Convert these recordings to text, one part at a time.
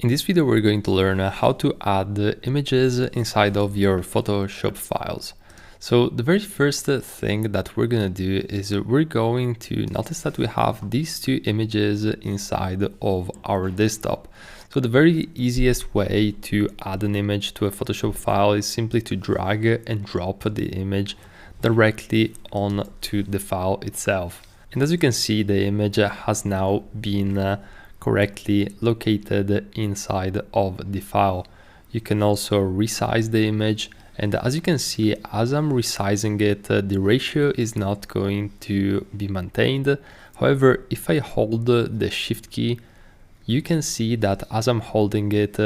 In this video, we're going to learn how to add images inside of your Photoshop files. So the very first thing that we're going to do is we're going to notice that we have these two images inside of our desktop. So the very easiest way to add an image to a Photoshop file is simply to drag and drop the image directly onto the file itself. And as you can see, the image has now been correctly located inside of the file. You can also resize the image, and as you can see, as I'm resizing it, the ratio is not going to be maintained. However, if I hold the shift key, you can see that as I'm holding it,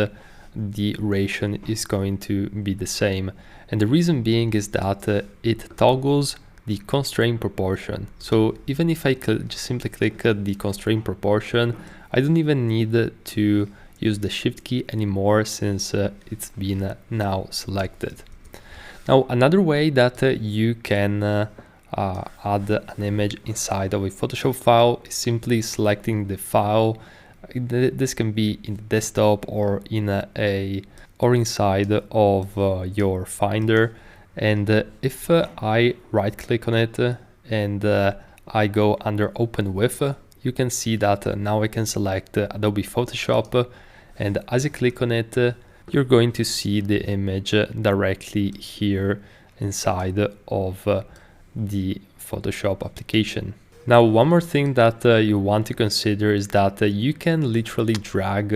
the ratio is going to be the same. And the reason being is that it toggles the constraint proportion. So even if I just simply click the constraint proportion, I don't even need to use the shift key anymore since it's been now selected. Now, another way that you can add an image inside of a Photoshop file is simply selecting the file. This can be in the desktop or in or inside of your Finder. And if I right click on it and I go under Open With, you can see that now I can select Adobe Photoshop, and as you click on it, you're going to see the image directly here inside of the Photoshop application. Now, one more thing that you want to consider is that you can literally drag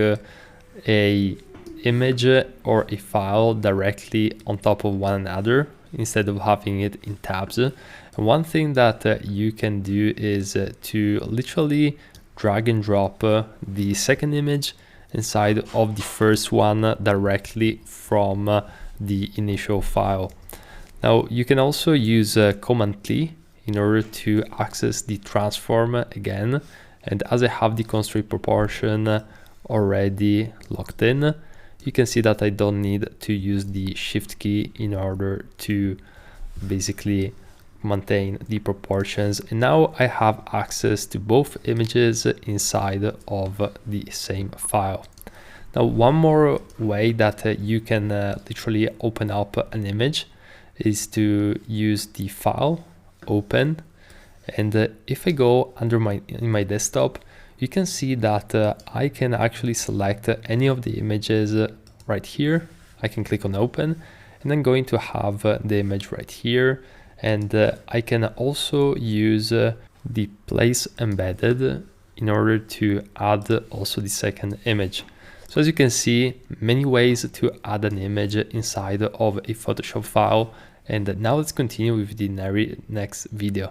a image or a file directly on top of one another instead of having it in tabs. And one thing that you can do is to literally drag and drop the second image inside of the first one directly from the initial file. Now, you can also use Command T in order to access the transform again. And as I have the constraint proportion already locked in, you can see that I don't need to use the shift key in order to basically maintain the proportions. And now I have access to both images inside of the same file. Now, one more way that you can literally open up an image is to use the file, open, and if I go under in my desktop, you can see that I can actually select any of the images right here. I can click on open, and I'm going to have the image right here. And I can also use the place embedded in order to add also the second image. So as you can see, many ways to add an image inside of a Photoshop file. And now let's continue with the next video.